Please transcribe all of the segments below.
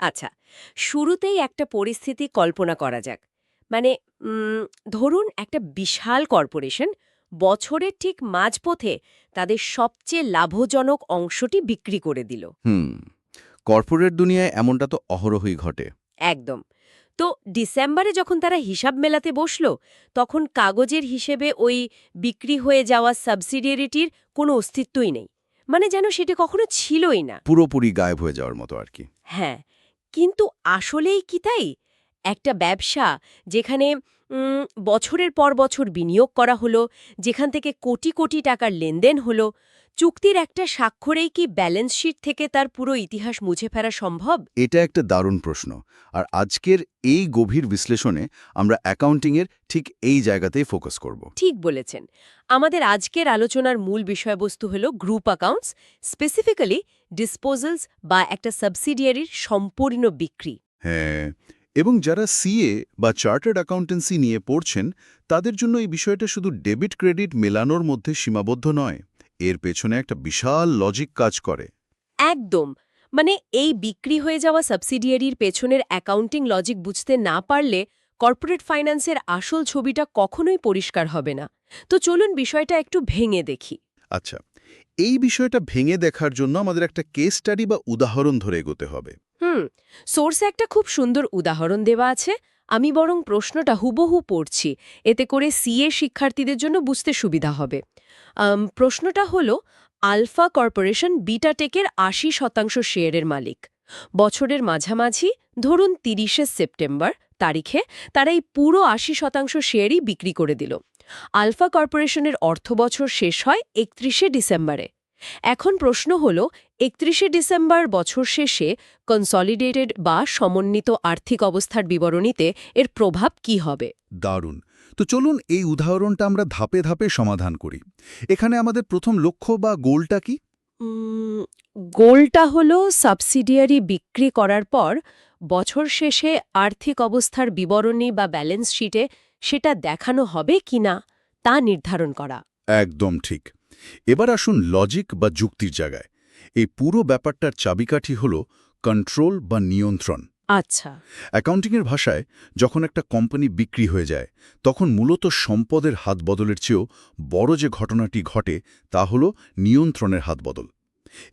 আচ্ছা, শুরুতেই একটা পরিস্থিতি কল্পনা করা যাক। মানে ধরুন একটা বিশাল কর্পোরেশন বছরের ঠিক মাঝপথে তাদের সবচেয়ে লাভজনক অংশটি বিক্রি করে দিল। হুম। কর্পোরেট দুনিয়ায় এমনটা তো অহরহই ঘটে। একদম। তো ডিসেম্বরে যখন তারা হিসাব মেলাতে বসল, তখন কাগজের হিসেবে ওই বিক্রি হয়ে যাওয়া সাবসিডিয়ারিটির কোনো অস্তিত্বই নেই। মানে যেন সেটা কখনো ছিলই না। পুরোপুরি গায়েব হয়ে যাওয়ার মতো আর কি। হ্যাঁ, কিন্তু আসলেই কি তাই? একটা ব্যবসা যেখানে বছরের পর বছর বিনিয়োগ করা হলো, যেখান থেকে কোটি কোটি টাকার লেনদেন হলো, চুক্তির একটা স্বাক্ষরেই কি ব্যালেন্স শিট থেকে তার পুরো ইতিহাস মুছে ফেলা সম্ভব? এটা একটা দারুণ প্রশ্ন। আর আজকের এই গভীর বিশ্লেষণে আমরা অ্যাকাউন্টিংয়ের ঠিক এই জায়গাতেই ফোকাস করব। ঠিক বলেছেন। আমাদের আজকের আলোচনার মূল বিষয়বস্তু হল গ্রুপ অ্যাকাউন্টস, স্পেসিফিক্যালি ডিসপোজালস বা একটা সাবসিডিয়ারির সম্পূর্ণ বিক্রি। হ্যাঁ, এবং যারা সিএ বা চার্টার্ড অ্যাকাউন্টেন্সি নিয়ে পড়ছেন, তাদের জন্য এই বিষয়টা শুধু ডেবিট ক্রেডিট মেলানোর মধ্যে সীমাবদ্ধ নয়। এর পেছনে একটা বিশাল লজিক কাজ করে। একদম। মানে এই বিক্রি হয়ে যাওয়া সাবসিডিয়ারির পেছনের অ্যাকাউন্টিং লজিক বুঝতে না পারলে কর্পোরেট ফাইন্যান্সের আসল ছবিটা কখনোই পরিষ্কার হবে না। তো চলুন বিষয়টা একটু ভেঙে দেখি। আচ্ছা, এই বিষয়টা ভেঙে দেখার জন্য আমাদের একটা কেস স্টাডি বা উদাহরণ ধরে এগোতে হবে। হুম, সোর্সে একটা খুব সুন্দর উদাহরণ দেওয়া আছে। আমি বরং প্রশ্নটা হুবহু পড়ছি, এতে করে সিএ শিক্ষার্থীদের জন্য বুঝতে সুবিধা হবে। প্রশ্নটা হলো, আলফা কর্পোরেশন বিটাটেকের ৮০% শেয়ারের মালিক। বছরের মাঝামাঝি, ধরুন ৩০শে সেপ্টেম্বর তারিখে তারা এই পুরো ৮০% শেয়ারই বিক্রি করে দিল। আলফা কর্পোরেশনের অর্থবছর শেষ হয় ৩১শে ডিসেম্বরে। এখন প্রশ্ন হল, ৩১শে ডিসেম্বর বছর শেষে কনসলিডেটেড বা সমন্বিত আর্থিক অবস্থার বিবরণীতে এর প্রভাব কি হবে? দারুণ। তো চলুন এই উদাহরণটা আমরা ধাপে ধাপে সমাধান করি। এখানে আমাদের প্রথম লক্ষ্য বা গোলটা কি? উম, গোলটা হলো সাবসিডিয়ারি বিক্রি করার পর বছর শেষে আর্থিক অবস্থার বিবরণী বা ব্যালেন্স শিটে সেটা দেখানো হবে কিনা তা নির্ধারণ করা। একদম ঠিক। এবার আসুন লজিক বা যুক্তির জায়গায়। এই পুরো ব্যাপারটার চাবিকাঠি হল কন্ট্রোল বা নিয়ন্ত্রণ। আচ্ছা। অ্যাকাউন্টিংয়ের ভাষায় যখন একটা কোম্পানি বিক্রি হয়ে যায়, তখন মূলত সম্পদের হাত বদলের চেয়েও বড় যে ঘটনাটি ঘটে তা হল নিয়ন্ত্রণের হাত বদল।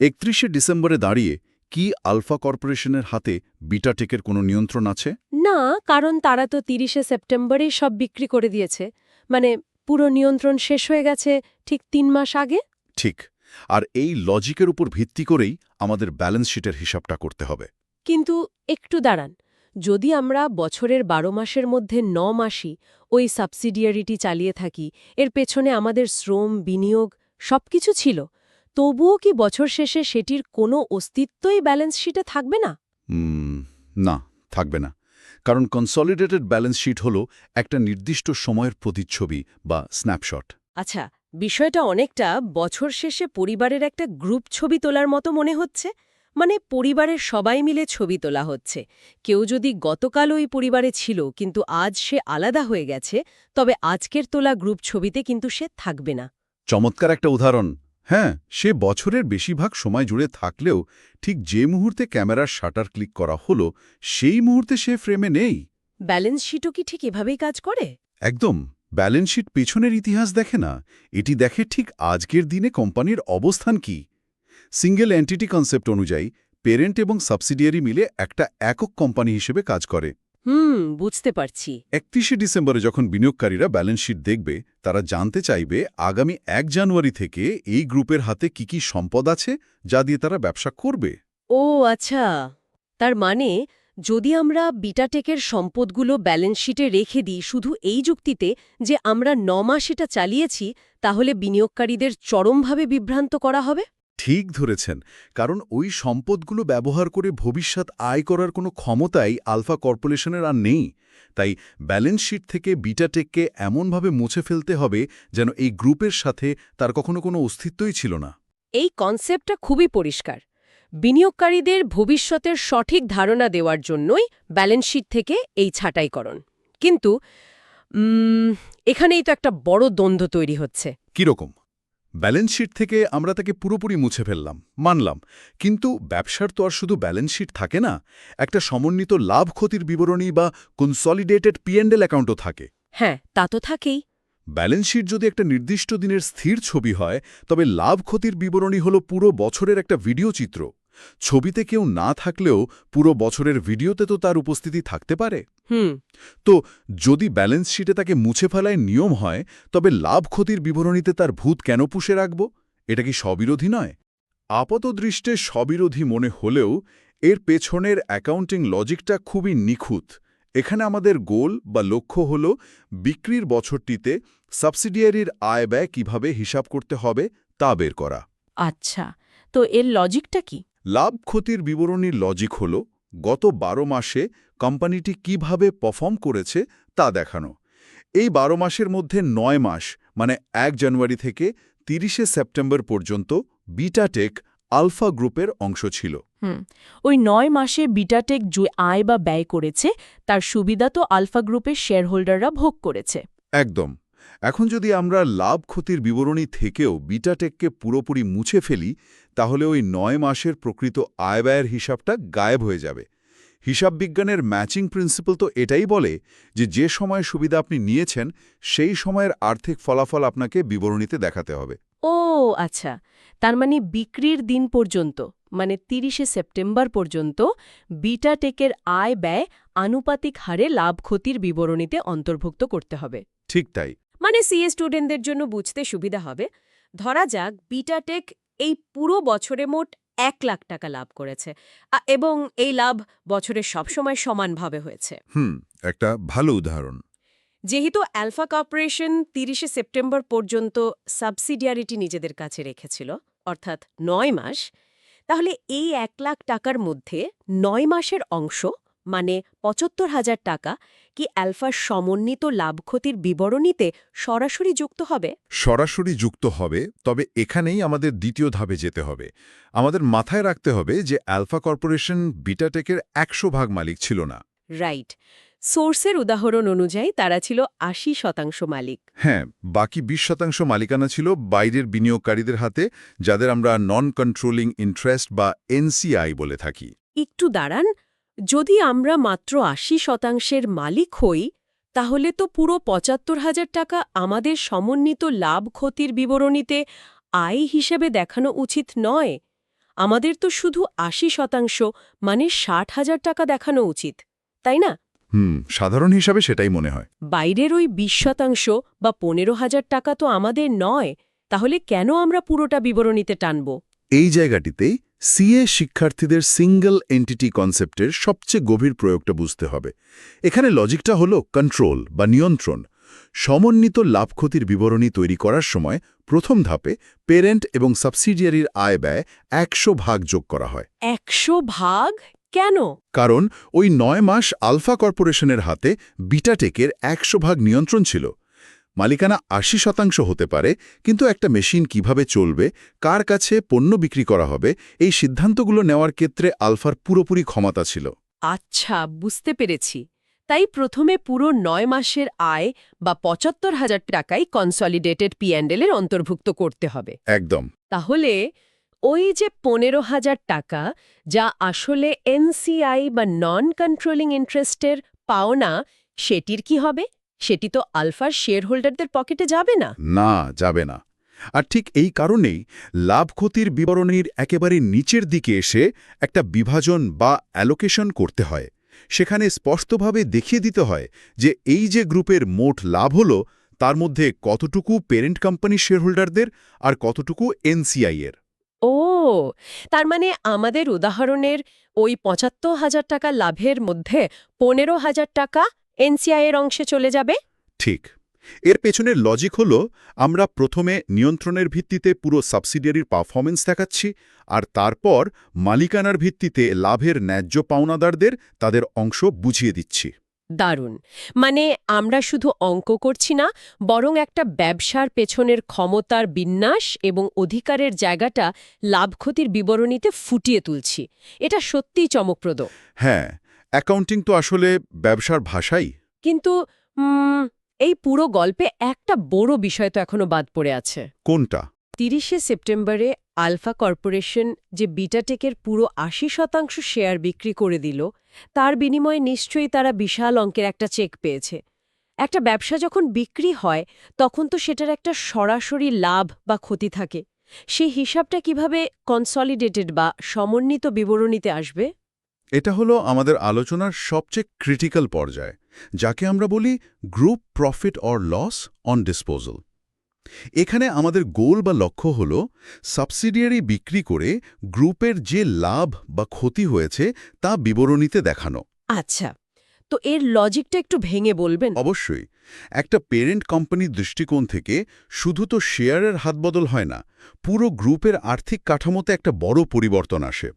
৩১শে ডিসেম্বরে দাঁড়িয়ে কি আলফা কর্পোরেশনের হাতে বিটাটেকের কোনো নিয়ন্ত্রণ আছে? না, কারণ তারা তো ৩০শে সেপ্টেম্বরেই সব বিক্রি করে দিয়েছে। মানে পুরো নিয়ন্ত্রণ শেষ হয়ে গেছে ঠিক ৩ মাস আগে। ঠিক। আর এই লজিকের উপর ভিত্তি করেই আমাদের ব্যালেন্স শিটের হিসাবটা করতে হবে। কিন্তু একটু দাঁড়ান, যদি আমরা বছরের ১২ মাসের মধ্যে ৯ মাসই ওই সাবসিডিয়ারিটি চালিয়ে থাকি, এর পেছনে আমাদের শ্রম, বিনিয়োগ সবকিছু ছিল, তবুও কি বছর শেষে সেটির কোনো অস্তিত্বই ব্যালেন্স শিটে থাকবে না? না, থাকবে না। কারণ কনসলিডেটেড ব্যালেন্স শিট হল একটা নির্দিষ্ট সময়ের প্রতিচ্ছবি বা স্ন্যাপশট। আচ্ছা, বিষয়টা অনেকটা বছর শেষে পরিবারের একটা গ্রুপ ছবি তোলার মতো মনে হচ্ছে। মানে পরিবারের সবাই মিলে ছবি তোলা হচ্ছে। কেউ যদি গতকাল ওই পরিবারে ছিল কিন্তু আজ সে আলাদা হয়ে গেছে, তবে আজকের তোলা গ্রুপ ছবিতে কিন্তু সে থাকবে না। চমৎকার একটা উদাহরণ। হ্যাঁ, সে বছরের বেশিরভাগ সময় জুড়ে থাকলেও ঠিক যে মুহূর্তে ক্যামেরার শাটার ক্লিক করা হলো, সেই মুহূর্তে সে ফ্রেমে নেই। ব্যালেন্স শিটও কি ঠিক এভাবেই কাজ করে? একদম। ব্যালেন্স শিট পেছনের ইতিহাস দেখে না, এটি দেখে ঠিক আজকের দিনে কোম্পানির অবস্থান কি। সিঙ্গেল এন্টিটি কনসেপ্ট অনুযায়ী পেরেন্ট এবং সাবসিডিয়ারি মিলে একটা একক কোম্পানি হিসেবে কাজ করে। বুঝতে পারছি। ৩১শে ডিসেম্বরে যখন বিনিয়োগকারীরা ব্যালেন্স শিট দেখবে, তারা জানতে চাইবে আগামী ১ জানুয়ারি থেকে এই গ্রুপের হাতে কি কি সম্পদ আছে যা দিয়ে তারা ব্যবসা করবে। ও আচ্ছা, তার মানে যদি আমরা বিটাটেকের সম্পদগুলো ব্যালেন্স শিটে রেখে দিই শুধু এই যুক্তিতে যে আমরা ৯ মাস এটা চালিয়েছি, তাহলে বিনিয়োগকারীদের চরমভাবে বিভ্রান্ত করা হবে? ঠিক ধরেছেন, কারণ ওই সম্পদগুলো ব্যবহার করে ভবিষ্যৎ আয় করার কোনো ক্ষমতাই আলফা কর্পোরেশনের আর নেই। তাই ব্যালেন্স শিট থেকে বিটাটেককে এমনভাবে মুছে ফেলতে হবে যেন এই গ্রুপের সাথে তার কখনো কোনো অস্তিত্বই ছিল না। এই কনসেপ্টটা খুবই পরিষ্কার। বিনিয়োগকারীদের ভবিষ্যতের সঠিক ধারণা দেওয়ার জন্যই ব্যালেন্স শিট থেকে এই ছাঁটাইকরণ। কিন্তু এখানেই তো একটা বড় দ্বন্দ্ব তৈরি হচ্ছে। কিরকম? ব্যালেন্স শিট থেকে আমরা তাকে পুরোপুরি মুছে ফেললাম, মানলাম। কিন্তু ব্যবসার তো আর শুধু ব্যালেন্স শিট থাকে না, একটা সমন্বিত লাভ ক্ষতির বিবরণী বা কনসলিডেটেড P&L অ্যাকাউন্টও থাকে। হ্যাঁ, তা তো থাকেই। ব্যালেন্স শিট যদি একটা নির্দিষ্ট দিনের স্থির ছবি হয়, তবে লাভ ক্ষতির বিবরণী হলো পুরো বছরের একটা ভিডিও চিত্র। ছবিতে কেউ না থাকলেও পুরো বছরের ভিডিওতে তো তার উপস্থিতি থাকতে পারে। হুম। তো যদি ব্যালেন্স শিটে তাকে মুছে ফেলায় নিয়ম হয়, তবে লাভ ক্ষতির বিবরণীতে তার ভূত কেন পুষে রাখব? এটা কি স্ববিরোধী নয়? আপাতদৃষ্টে স্ববিরোধী মনে হলেও এর পেছনের অ্যাকাউন্টিং লজিকটা খুবই নিখুঁত। এখানে আমাদের গোল বা লক্ষ্য হল বিক্রির বছরটিতে সাবসিডিয়ারির আয় ব্যয় কিভাবে হিসাব করতে হবে তা বের করা। আচ্ছা, তো এর লজিকটা কি? লাভ ক্ষতির বিবরণীর লজিক হল গত 12 মাসে কোম্পানিটি কিভাবে পারফর্ম করেছে তা দেখানো। এই 12 মাসের মধ্যে 9 মাস মানে 1 জানুয়ারি থেকে 30শে সেপ্টেম্বর পর্যন্ত বিটাটেক আলফা গ্রুপের অংশ ছিল। ওই 9 মাসে বিটাটেক যে আয় বা ব্যয় করেছে তার সুবিধা তো আলফা গ্রুপের শেয়ারহোল্ডাররা ভোগ করেছে। একদম। এখন যদি আমরা লাভ ক্ষতির বিবরণী থেকেও বিটাটেককে পুরোপুরি মুছে ফেলি, তাহলে ওই 9 মাসের প্রকৃত আয় ব্যয়ের হিসাবটা গায়েব হয়ে যাবে। হিসাব বিজ্ঞানের ম্যাচিং প্রিন্সিপাল তো এটাই বলে যে সময় সুবিধা আপনি নিয়েছেন সেই সময়ের আর্থিক ফলাফল আপনাকে বিবরণীতে দেখাতে হবে। ও আচ্ছা, তার মানে বিক্রির দিন পর্যন্ত, মানে 30শে সেপ্টেম্বর পর্যন্ত বিটাটেকের আয় ব্যয় আনুপাতিক হারে লাভ ক্ষতির বিবরণীতে অন্তর্ভুক্ত করতে হবে। ঠিক তাই। মানে সিএ স্টুডেন্টদের জন্য বুঝতে সুবিধা হবে। ধরা যাক বিটাটেক এই পুরো বছরে মোট 1 লাখ টাকা লাভ করেছে এবং এই লাভ বছরে সবসময় সমানভাবে হয়েছে। একটা ভালো উদাহরণ। যেহেতু আলফা কর্পোরেশন 30শে সেপ্টেম্বর পর্যন্ত সাবসিডিয়ারিটি নিজেদের কাছে রেখেছিল, অর্থাৎ 9 মাস, তাহলে এই 1 লাখ টাকার মধ্যে 9 মাসের অংশ মানে ৭৫,০০০ টাকা কি আলফার সমন্বিত লাভ ক্ষতির বিবরণীতে সরাসরি যুক্ত হবে? সরাসরি যুক্ত হবে, তবে এখানেই আমাদের দ্বিতীয় ধাপে যেতে হবে। আমাদের মাথায় রাখতে হবে যে আলফা কর্পোরেশন বিটাটেকের 100% মালিক ছিল না। রাইট। সোর্সের উদাহরণ অনুযায়ী তারা ছিল ৮০% মালিক। হ্যাঁ, বাকি 20% মালিকানা ছিল বাইরের বিনিয়োগকারীদের হাতে, যাদের আমরা নন কন্ট্রোলিং ইন্টারেস্ট বা এনসিআই বলে থাকি। একটু দাঁড়ান, যদি আমরা মাত্র ৮০% মালিক হই, তাহলে তো পুরো ৭৫,০০০ টাকা আমাদের সমন্বিত লাভ ক্ষতির বিবরণীতে আয় হিসেবে দেখানো উচিত নয়। আমাদের তো শুধু ৮০% মানে ৬০,০০০ টাকা দেখানো উচিত, তাই না? সাধারণ হিসাবে সেটাই মনে হয়। বাইরের ওই ২০% বা ১৫,০০০ টাকা তো আমাদের নয়, তাহলে কেন আমরা পুরোটা বিবরণীতে টানব? এই জায়গাটিতেই সিএ শিক্ষার্থীদের সিঙ্গল এন্টিটি কনসেপ্টের সবচেয়ে গভীর প্রয়োগটা বুঝতে হবে। এখানে লজিকটা হলো কন্ট্রোল বা নিয়ন্ত্রণ। সমন্বিত লাভ ক্ষতির বিবরণী তৈরি করার সময় প্রথম ধাপে পেরেন্ট এবং সাবসিডিয়ারির আয় ব্যয় ১০০% যোগ করা হয়। ১০০%? কেন? কারণ ওই ৯ মাস আলফা কর্পোরেশনের হাতে বিটাটেকের ১০০% নিয়ন্ত্রণ ছিল। মালিকানা ৮০% হতে পারে, কিন্তু একটা মেশিন কিভাবে চলবে, কার কাছে পণ্য বিক্রি করা হবে, এই সিদ্ধান্তগুলো নেওয়ার ক্ষেত্রে আলফার পুরোপুরি ক্ষমতা ছিল। আচ্ছা, বুঝতে পেরেছি। তাই প্রথমে পুরো ৯ মাসের আয় বা ৭৫,০০০ টাকাই কনসলিডেটেড P&L এর অন্তর্ভুক্ত করতে হবে। একদম। তাহলে ওই যে ১৫,০০০ টাকা, যা আসলে এনসিআই বা নন কন্ট্রোলিং ইন্টারেস্টের পাওনা, সেটির কি হবে? সেটি তো আলফার শেয়ারহোল্ডারদের পকেটে যাবে না। না, যাবে না। আর ঠিক এই কারণেই লাভ ক্ষতির বিবরণীর একেবারে নিচের দিকে এসে একটা বিভাজন বা অ্যালোকেশন করতে হয়। সেখানে স্পষ্টভাবে দেখিয়ে দিতে হয় যে এই যে গ্রুপের মোট লাভ হলো, তার মধ্যে কতটুকু পেরেন্ট কোম্পানির শেয়ারহোল্ডারদের আর কতটুকু এনসিআই এর। ও, তার মানে আমাদের উদাহরণের ওই ৭৫,০০০ টাকা লাভের মধ্যে ১৫,০০০ টাকা এনসিআই এর অংশে চলে যাবে? ঠিক। এর পেছনের লজিক হলো, আমরা প্রথমে নিয়ন্ত্রণের ভিত্তিতে পুরো সাবসিডিয়ারির পারফরমেন্স দেখাচ্ছি, আর তারপর মালিকানার ভিত্তিতে লাভের ন্যায্য পাওনাদারদের তাদের অংশ বুঝিয়ে দিচ্ছি। দারুণ। মানে আমরা শুধু অঙ্ক করছি না, বরং একটা ব্যবসার পেছনের ক্ষমতার বিন্যাস এবং অধিকারের জায়গাটা লাভ ক্ষতির বিবরণীতে ফুটিয়ে তুলছি। এটা সত্যিই চমকপ্রদ। হ্যাঁ, অ্যাকাউন্টিং তো আসলে ব্যবসার ভাষাই। কিন্তু এই পুরো গল্পে একটা বড় বিষয় তো এখনো বাদ পড়ে আছে। কোনটা? 30শে সেপ্টেম্বরে আলফা কর্পোরেশন যে বিটাটেকের পুরো ৮০% শেয়ার বিক্রি করে দিল, তার বিনিময়ে নিশ্চয়ই তারা বিশাল অঙ্কের একটা চেক পেয়েছে। একটা ব্যবসা যখন বিক্রি হয় তখন তো সেটার একটা সরাসরি লাভ বা ক্ষতি থাকে। সেই হিসাবটা কিভাবে কনসলিডেটেড বা সমন্বিত বিবরণীতে আসবে? এটা হলো আমাদের আলোচনার সবচেয়ে ক্রিটিক্যাল পর্যায়, যাকে আমরা বলি group profit or loss on disposal. এখানে আমাদের গোল বা লক্ষ্য হল সাবসিডিয়ারি বিক্রি করে গ্রুপের যে লাভ বা ক্ষতি হয়েছে তা বিবরণীতে দেখানো। আচ্ছা, তো এর লজিকটা একটু ভেঙে বলবেন? অবশ্যই একটা পেরেন্ট কোম্পানির দৃষ্টিকোণ থেকে শুধু তো শেয়ারের হাতবদল হয় না, পুরো গ্রুপের আর্থিক কাঠামোতে একটা বড় পরিবর্তন আসে।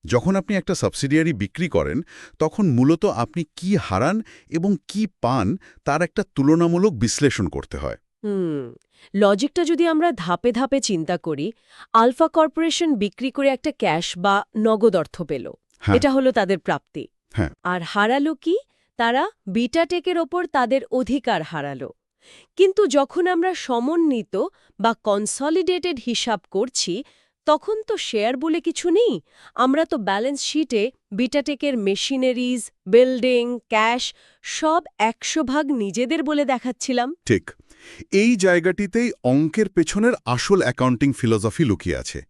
যখন আপনি একটা সাবসিডিয়ারি বিক্রি করেন তখন মূলত আপনি কি হারান এবং কি পান তার একটা তুলনামূলক বিশ্লেষণ করতে হয়। হুম, লজিকটা যদি আমরা ধাপে ধাপে চিন্তা করি, আলফা কর্পোরেশন বিক্রি করে একটা ক্যাশ বা নগদ অর্থ পেল, হ্যাঁ, এটা হলো তাদের প্রাপ্তি। হ্যাঁ, আর হারালো কি? তারা বিটাটেকের ওপর তাদের অধিকার হারালো। কিন্তু যখন আমরা সমন্বিত বা কনসলিডেটেড হিসাব করছি, তখন তো শেয়ার বলে কিছু নেই। আমরা তো ব্যালেন্স শিটে বিটাটেকের মেশিনারিজ, বিল্ডিং, ক্যাশ সব ১০০% নিজেদের বলে দেখাচ্ছিলাম। ঠিক। এই জায়গাটিতেই অঙ্কের পেছনের আসল অ্যাকাউন্টিং ফিলসফি লুকিয়ে আছে।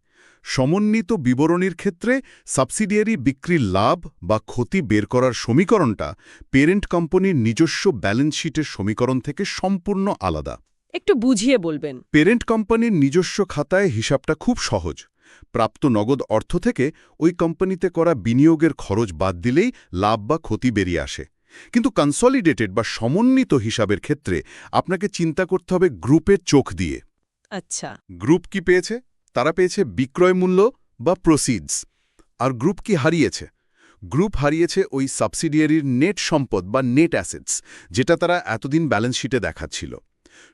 সমন্বিত বিবরণীর ক্ষেত্রে সাবসিডিয়ারি বিক্রির লাভ বা ক্ষতি বের করার সমীকরণটা পেরেন্ট কোম্পানির নিজস্ব ব্যালেন্স শিটের সমীকরণ থেকে সম্পূর্ণ আলাদা। একটু বুঝিয়ে বলবেন। পেরেন্ট কোম্পানির নিজস্ব খাতায় হিসাবটা খুব সহজ। প্রাপ্ত নগদ অর্থ থেকে ওই কোম্পানিতে করা বিনিয়োগের খরচ বাদ দিলেই লাভ বা ক্ষতি বেরিয়ে আসে। কিন্তু কনসলিডেটেড বা সমন্বিত হিসাবের ক্ষেত্রে আপনাকে চিন্তা করতে হবে গ্রুপের চোখ দিয়ে। আচ্ছা। গ্রুপ কি পেয়েছে? তারা পেয়েছে বিক্রয় মূল্য বা প্রসিডস। আর গ্রুপ কি হারিয়েছে? গ্রুপ হারিয়েছে ওই সাবসিডিয়ারির নেট সম্পদ বা নেট অ্যাসেটস, যেটা তারা এতদিন ব্যালেন্স শিটে দেখাচ্ছিল।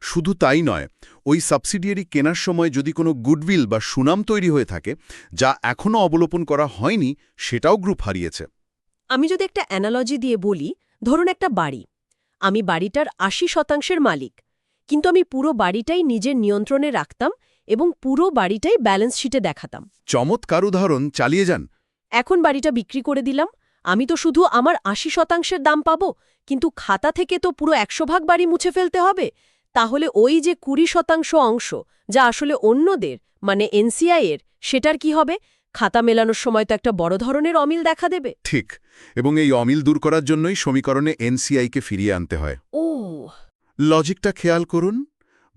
শুধু তাই নয়, ওই সাবসিডিয়ারি কেনার সময় যদি কোনো গুডউইল বা সুনাম তৈরি হয়ে থাকে, যা এখনও অবলোপন করা হয়নি, সেটাও গ্রুপ হারিয়েছে। আমি যদি একটা অ্যানালজি দিয়ে বলি, ধরুন একটা বাড়ি। আমি বাড়িটার ৮০% মালিক, কিন্তু আমি পুরো বাড়িটাই নিজের নিয়ন্ত্রণে রাখতাম এবং পুরো বাড়িটাই ব্যালেন্স শিটে দেখাতাম। চমৎকার উদাহরণ, চালিয়ে যান। এখন বাড়িটা বিক্রি করে দিলাম, আমি তো শুধু আমার ৮০% দাম পাবো, কিন্তু খাতা থেকে তো পুরো ১০০% বাড়ি মুছে ফেলতে হবে। তাহলে ওই যে ২০% অংশ, যা আসলে অন্যদের, মানে এনসিআই এর, সেটার কি হবে? খাতা মেলানোর সময় তো একটা বড় ধরনের অমিল দেখা দেবে। ঠিক, এবং এই অমিল দূর করার জন্যই সমীকরণে এনসিআইকে ফিরিয়ে আনতে হয়। ও, লজিকটা খেয়াল করুন।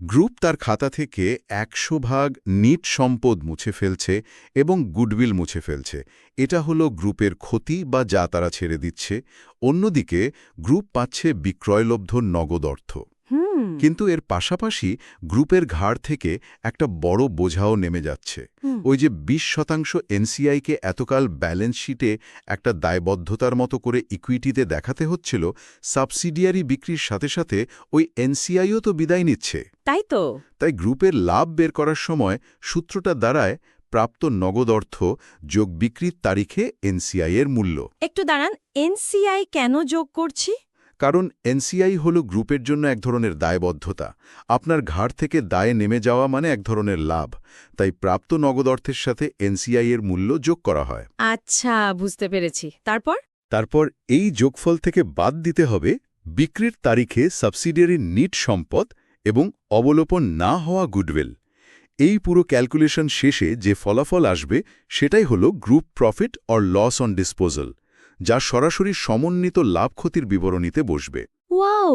গ্রুপ তার খাতা থেকে ১০০% নিট সম্পদ মুছে ফেলছে এবং গুডউইল মুছে ফেলছে। এটা হলো গ্রুপের ক্ষতি বা যা তারা ছেড়ে দিচ্ছে। অন্যদিকে গ্রুপ পাচ্ছে বিক্রয়লব্ধ নগদ অর্থ। হুম, কিন্তু এর পাশাপাশি গ্রুপের ঘাড় থেকে একটা বড় বোঝাও নেমে যাচ্ছে। হুম। ওই যে ২০% এনসিআইকে এতকাল ব্যালেন্স শিটে একটা দায়বদ্ধতার মতো করে ইকুইটিতে দেখাতে হচ্ছিল, সাবসিডিয়ারি বিক্রির সাথে সাথে ওই এনসিআইও তো বিদায় নিচ্ছে। তাই তো। তাই গ্রুপের লাভ বের করার সময় সূত্রটা দাঁড়ায় প্রাপ্ত নগদ অর্থ যোগ বিক্রির তারিখে এনসিআই এর মূল্য। একটু দাঁড়ান, এনসিআই কেন যোগ করছি? কারণ এনসিআই হল গ্রুপের জন্য এক ধরনের দায়বদ্ধতা। আপনার ঘাড় থেকে দায়ে নেমে যাওয়া মানে এক ধরনের লাভ। তাই প্রাপ্ত নগদ অর্থের সাথে এনসিআই এর মূল্য যোগ করা হয়। আচ্ছা, বুঝতে পেরেছি। তারপর? তারপর এই যোগফল থেকে বাদ দিতে হবে বিক্রির তারিখে সাবসিডিয়ারির নিট সম্পদ এবং অবলোপন না হওয়া গুডউইল। এই পুরো ক্যালকুলেশন শেষে যে ফলাফল আসবে সেটাই হল group profit or loss on disposal, যা সরাসরি সমন্বিত লাভ ক্ষতির বিবরণীতে বসবে। ওয়াও!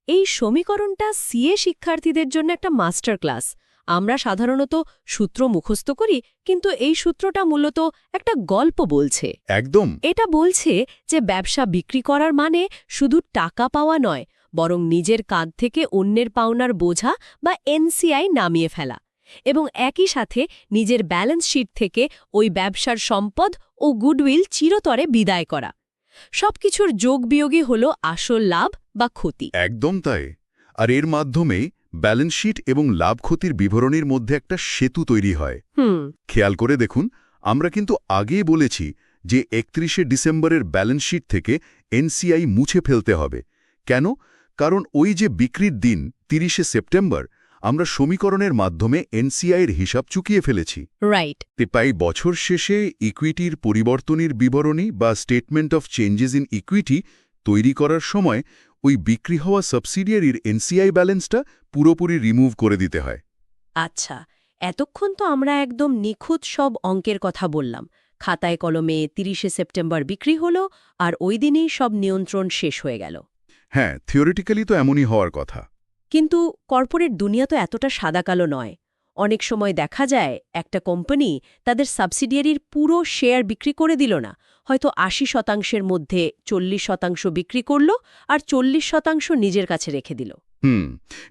এই সমীকরণটা সিএ শিক্ষার্থীদের জন্য একটা মাস্টার ক্লাস। আমরা সাধারণত সূত্র মুখস্থ করি, কিন্তু এই সূত্রটা মূলত একটা গল্প বলছে। একদম। এটা বলছে যে ব্যবসা বিক্রি করার মানে শুধু টাকা পাওয়া নয়, বরং নিজের কাঁধ থেকে অন্যের পাওনার বোঝা বা এনসিআই নামিয়ে ফেলা, এবং একই সাথে নিজের ব্যালেন্স শিট থেকে ওই ব্যবসার সম্পদ ও গুডউইল চিরতরে বিদায় করা। সবকিছুর যোগ-বিয়োগই হল আসল লাভ বা ক্ষতি। একদম তাই। আর এর মাধ্যমেই ব্যালেন্স শিট এবং লাভ ক্ষতির বিবরণীর মধ্যে একটা সেতু তৈরি হয়। খেয়াল করে দেখুন, আমরা কিন্তু আগেই বলেছি যে ৩১শে ডিসেম্বরের ব্যালেন্স শিট থেকে এনসিআই মুছে ফেলতে হবে। কেন? কারণ ওই যে বিক্রির দিন ৩০শে সেপ্টেম্বর, আমরা সমীকরণের মাধ্যমে এনসিআইয়ের হিসাব চুকিয়ে ফেলেছি। রাইট। তাই বছর শেষে ইকুইটির পরিবর্তনের বিবরণী বা statement of changes in equity তৈরি করার সময় ওই বিক্রি হওয়া সাবসিডিয়ারির এনসিআই ব্যালেন্সটা পুরোপুরি রিমুভ করে দিতে হয়। আচ্ছা, এতক্ষণ তো আমরা একদম নিখুঁত সব অঙ্কের কথা বললাম। খাতায় কলমে 30শে সেপ্টেম্বর বিক্রি হলো আর ওই দিনেই সব নিয়ন্ত্রণ শেষ হয়ে গেল। হ্যাঁ, থিওরিটিক্যালি তো এমনই হওয়ার কথা। কিন্তু কর্পোরেট দুনিয়া তো এতটা সাদাকালো নয়। অনেক সময় দেখা যায় একটা কোম্পানি তাদের সাবসিডিয়ারির পুরো শেয়ার বিক্রি করে দিল না, হয়তো 80% মধ্যে 40% বিক্রি করল আর 40% নিজের কাছে রেখে দিল।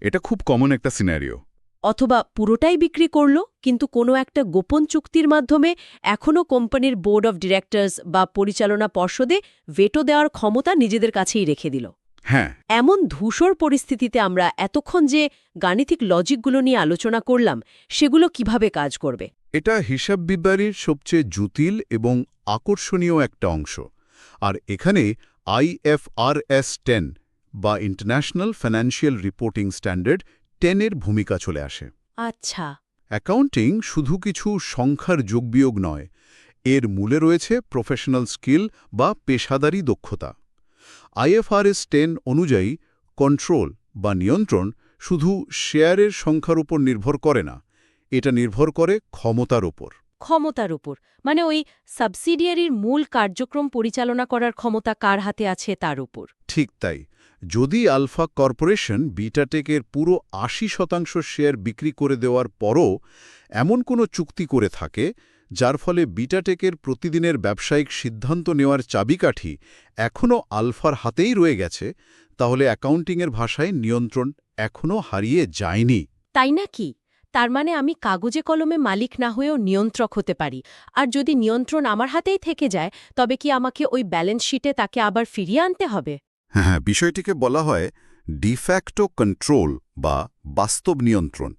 এটা খুব কমন একটা সিনারিও। অথবা পুরোটাই বিক্রি করল, কিন্তু কোনো একটা গোপন চুক্তির মাধ্যমে এখনও কোম্পানির বোর্ড অফ ডিরেক্টরস বা পরিচালনা পর্ষদে ভেটো দেওয়ার ক্ষমতা নিজেদের কাছেই রেখে দিল। হ্যাঁ, এমন ধূসর পরিস্থিতিতে আমরা এতক্ষণ যে গাণিতিক লজিকগুলো নিয়ে আলোচনা করলাম, সেগুলো কিভাবে কাজ করবে? এটা হিসাববিদ্যার সবচেয়ে জটিল এবং আকর্ষণীয় একটা অংশ। আর এখানে IFRS 10 বা ইন্টারন্যাশনাল ফিনান্সিয়াল রিপোর্টিং স্ট্যান্ডার্ড 10 এর ভূমিকা চলে আসে। আচ্ছা। অ্যাকাউন্টিং শুধু কিছু সংখ্যার যোগবিয়োগ নয়, এর মূলে রয়েছে প্রফেশনাল স্কিল বা পেশাদারি দক্ষতা। IFRS 10 অনুযায়ী কন্ট্রোল বা নিয়ন্ত্রণ শুধু শেয়ারের সংখ্যার উপর নির্ভর করে না, এটা নির্ভর করে ক্ষমতার উপর। ক্ষমতার উপর মানে ওই সাবসিডিয়ারির মূল কার্যক্রম পরিচালনা করার ক্ষমতা কার হাতে আছে তার উপর। ঠিক তাই। যদি আলফা কর্পোরেশন বিটাটেকের পুরো 80% শেয়ার বিক্রি করে দেওয়ার পরও এমন কোনো চুক্তি করে থাকে যার ফলে বিটাটেকের প্রতিদিনের ব্যবসায়িক সিদ্ধান্ত নেওয়ার চাবিকাঠি এখনও আলফার হাতেই রয়ে গেছে, তাহলে অ্যাকাউন্টিংয়ের ভাষায় নিয়ন্ত্রণ এখনও হারিয়ে যায়নি। তাই নাকি? তার মানে আমি কাগজে কলমে মালিক না হয়েও নিয়ন্ত্রক হতে পারি। আর যদি নিয়ন্ত্রণ আমার হাতেই থেকে যায়, তবে কি আমাকে ওই ব্যালেন্স শিটে তাকে আবার ফিরিয়ে আনতে হবে? হ্যাঁ, বিষয়টিকে বলা হয় ডিফ্যাক্টো কন্ট্রোল বা বাস্তব নিয়ন্ত্রণ।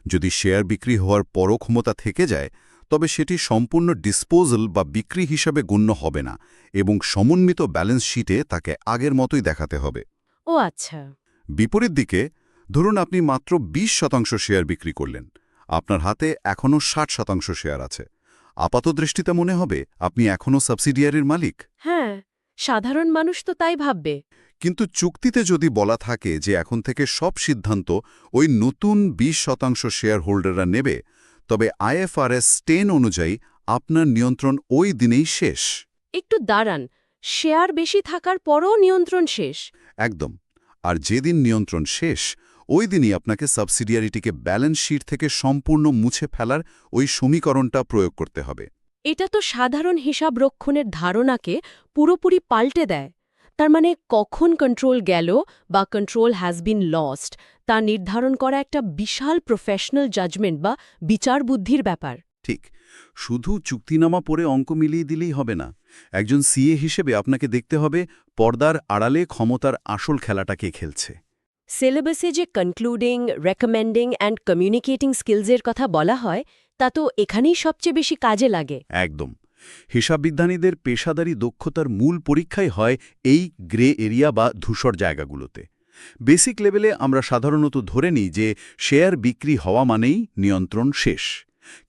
যদি শেয়ার বিক্রি হওয়ার পরও ক্ষমতা থেকে যায়, তবে সেটি সম্পূর্ণ ডিসপোজাল বা বিক্রি হিসাবে গণ্য হবে না এবং সমন্বিত ব্যালেন্স শিটে তাকে আগের মতোই দেখাতে হবে। ও আচ্ছা। বিপরীত দিকে ধরুন আপনি মাত্র 20% শেয়ার বিক্রি করলেন, আপনার হাতে এখনও 60% শেয়ার আছে। আপাতদৃষ্টিতে মনে হবে আপনি এখনও সাবসিডিয়ারির মালিক। হ্যাঁ, সাধারণ মানুষ তো তাই ভাববে। কিন্তু চুক্তিতে যদি বলা থাকে যে এখন থেকে সব সিদ্ধান্ত ওই নতুন 20% শেয়ার হোল্ডাররা নেবে, তবে IFRS 10 অনুযায়ী আপনার নিয়ন্ত্রণ ওই দিনেই শেষ। একটু দাঁড়ান, শেয়ার বেশি থাকার পরও নিয়ন্ত্রণ শেষ? একদম। আর যেদিন নিয়ন্ত্রণ শেষ, ওই দিনই আপনাকে সাবসিডিয়ারিটিকে ব্যালেন্স শিট থেকে সম্পূর্ণ মুছে ফেলার ওই সমীকরণটা প্রয়োগ করতে হবে। এটা তো সাধারণ হিসাব রক্ষণের ধারণাকে পুরোপুরি পাল্টে দেয়। তার মানে কখন কন্ট্রোল গেল বা কন্ট্রোল হ্যাজ বিন লস্ট তা নির্ধারণ করা একটা বিশাল প্রফেশনাল জাজমেন্ট বা বিচার বুদ্ধির ব্যাপার। ঠিক, শুধু চুক্তিনামা পড়ে অঙ্ক মিলিয়ে দিলেই হবে না। একজন সিএ হিসেবে আপনাকে দেখতে হবে পর্দার আড়ালে ক্ষমতার আসল খেলাটা কে খেলছে। সিলেবাসে যে কনক্লুডিং, রেকমেন্ডিং অ্যান্ড কমিউনিকেটিং স্কিলসের কথা বলা হয়, তা তো এখানেই সবচেয়ে বেশি কাজে লাগে। একদম। হিসাববিজ্ঞানীদের পেশাদারি দক্ষতার মূল পরীক্ষাই হয় এই গ্রে এরিয়া বা ধূসর জায়গাগুলোতে। বেসিক লেভেলে আমরা সাধারণত ধরে নিই যে শেয়ার বিক্রি হওয়া মানেই নিয়ন্ত্রণ শেষ।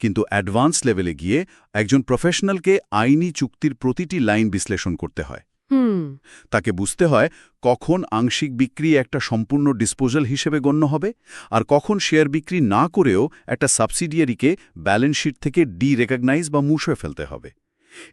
কিন্তু অ্যাডভান্স লেভেলে গিয়ে একজন প্রফেশনালকে আইনি চুক্তির প্রতিটি লাইন বিশ্লেষণ করতে হয়। তাকে বুঝতে হয় কখন আংশিক বিক্রি একটা সম্পূর্ণ ডিসপোজাল হিসেবে গণ্য হবে আর কখন শেয়ার বিক্রি না করেও একটা সাবসিডিয়ারিকে ব্যালেন্স শিট থেকে রিকগনাইজ বা মুছে ফেলতে হবে।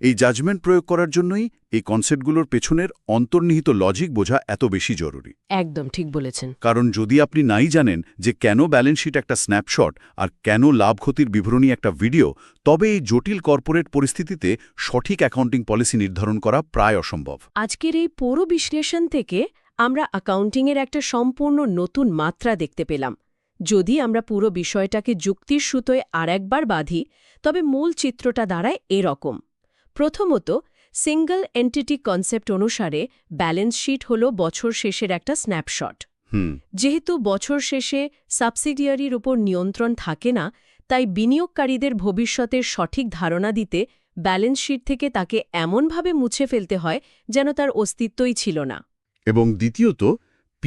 এই জাজমেন্ট প্রয়োগ করার জন্যই এই কনসেপ্টগুলোর পেছনের অন্তর্নিহিত লজিক বোঝা এত বেশি জরুরি। একদম ঠিক বলেছেন। কারণ যদি আপনি নাই জানেন যে কেন ব্যালেন্স শিট একটা স্ন্যাপশট আর কেন লাভ ক্ষতির বিবরণী একটা ভিডিও, তবে এই জটিল কর্পোরেট পরিস্থিতিতে সঠিক অ্যাকাউন্টিং পলিসি নির্ধারণ করা প্রায় অসম্ভব। আজকের এই পুরো বিশ্লেষণ থেকে আমরা অ্যাকাউন্টিংয়ের একটা সম্পূর্ণ নতুন মাত্রা দেখতে পেলাম। যদি আমরা পুরো বিষয়টাকে যুক্তির সুতোয় আরেকবার বাঁধি, তবে মূল চিত্রটা দাঁড়ায় এরকম। প্রথমত, সিঙ্গল এন্টিটি কনসেপ্ট অনুসারে ব্যালেন্স শিট হল বছর শেষের একটা স্ন্যাপশট। যেহেতু বছর শেষে সাবসিডিয়ারির উপর নিয়ন্ত্রণ থাকে না, তাই বিনিয়োগকারীদের ভবিষ্যতের সঠিক ধারণা দিতে ব্যালেন্স শিট থেকে তাকে এমনভাবে মুছে ফেলতে হয় যেন তার অস্তিত্বই ছিল না। এবং দ্বিতীয়ত,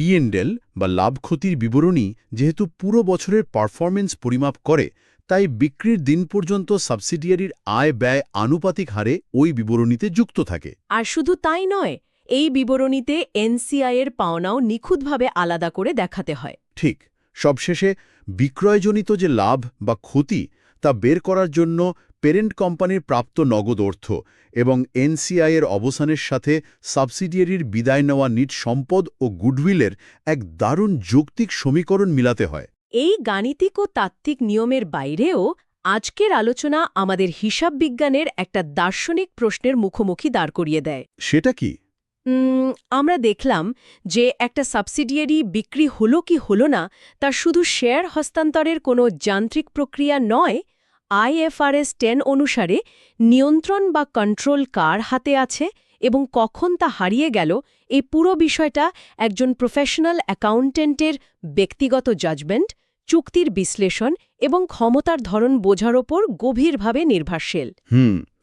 P&L বা লাভ ক্ষতির বিবরণী যেহেতু পুরো বছরের পারফরমেন্স পরিমাপ করে, তাই বিক্রির দিন পর্যন্ত সাবসিডিয়ারির আয় ব্যয় আনুপাতিক হারে ওই বিবরণীতে যুক্ত থাকে। আর শুধু তাই নয়, এই বিবরণীতে এনসিআই এর পাওনাও নিখুঁতভাবে আলাদা করে দেখাতে হয়। ঠিক, সবশেষে বিক্রয়জনিত যে লাভ বা ক্ষতি তা বের করার জন্য পেরেন্ট কোম্পানির প্রাপ্ত নগদ অর্থ এবং এনসিআই এর অবসানের সাথে সাবসিডিয়ারির বিদায় নেওয়া নিট সম্পদ ও গুডউইলের এক দারুণ যৌক্তিক সমীকরণ মিলাতে হয়। এই গাণিতিক ও তাত্ত্বিক নিয়মের বাইরেও আজকের আলোচনা আমাদের হিসাব বিজ্ঞানের একটা দার্শনিক প্রশ্নের মুখোমুখি দাঁড় করিয়ে দেয়। সেটা কি? আমরা দেখলাম যে একটা সাবসিডিয়ারি বিক্রি হলো কি হলো না তার শুধু শেয়ার হস্তান্তরের কোনো যান্ত্রিক প্রক্রিয়া নয়। IFRS 10 অনুসারে নিয়ন্ত্রণ বা কন্ট্রোল কার হাতে আছে এবং কখন তা হারিয়ে গেল, এই পুরো বিষয়টা একজন প্রফেশনাল অ্যাকাউন্ট্যান্টের ব্যক্তিগত জাজমেন্ট, চুক্তির বিশ্লেষণ এবং ক্ষমতার ধরন বোঝার ওপর গভীরভাবে নির্ভরশীল।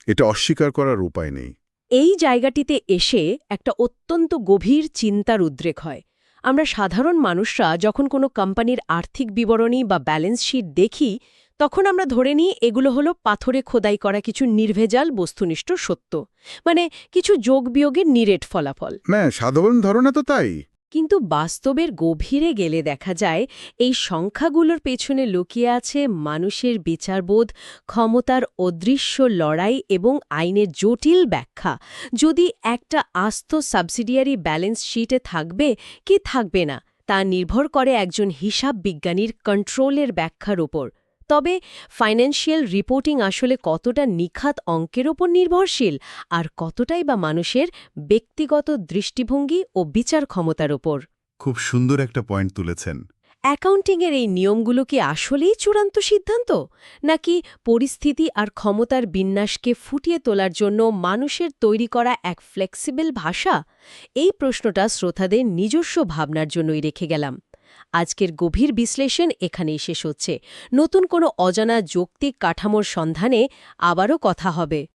এটা অস্বীকার করার উপায় নেই। এই জায়গাটিতে এসে একটা অত্যন্ত গভীর চিন্তার উদ্রেক হয়। আমরা সাধারণ মানুষরা যখন কোনো কোম্পানির আর্থিক বিবরণী বা ব্যালেন্স শিট দেখি, তখন আমরা ধরে নিই এগুলো হলো পাথরে খোদাই করা কিছু নির্ভেজাল বস্তুনিষ্ঠ সত্য, মানে কিছু যোগ-বিয়োগের নিরেট ফলাফল। সাধারণ ধারণা তো তাই। কিন্তু বাস্তবের গভীরে গেলে দেখা যায় এই সংখ্যাগুলোর পেছনে লুকিয়ে আছে মানুষের বিচারবোধ, ক্ষমতার অদৃশ্য লড়াই এবং আইনের জটিল ব্যাখ্যা। যদি একটা আস্ত সাবসিডিয়ারি ব্যালেন্স শিটে থাকবে কি থাকবে না তা নির্ভর করে একজন হিসাব বিজ্ঞানীর কন্ট্রোলের ব্যাখ্যার ওপর। তবে ফাইন্যান্সিয়াল রিপোর্টিং আসলে কতটা নিখাত অঙ্কের ওপর নির্ভরশীল আর কতটাই বা মানুষের ব্যক্তিগত দৃষ্টিভঙ্গি ও বিচার ক্ষমতার ওপর। খুব সুন্দর একটা পয়েন্ট তুলেছেন। অ্যাকাউন্টিংয়ের এই নিয়মগুলো কি আসলেই চূড়ান্ত সিদ্ধান্ত, নাকি পরিস্থিতি আর ক্ষমতার বিন্যাসকে ফুটিয়ে তোলার জন্য মানুষের তৈরি করা এক ফ্লেক্সিবল ভাষা? এই প্রশ্নটা শ্রোতাদের নিজস্ব ভাবনার জন্যই রেখে গেলাম। আজকের গভীর বিশ্লেষণ এখানেই শেষ হচ্ছে। নতুন কোনো অজানা যৌক্তিক কাঠামোর সন্ধানে আবারও কথা হবে।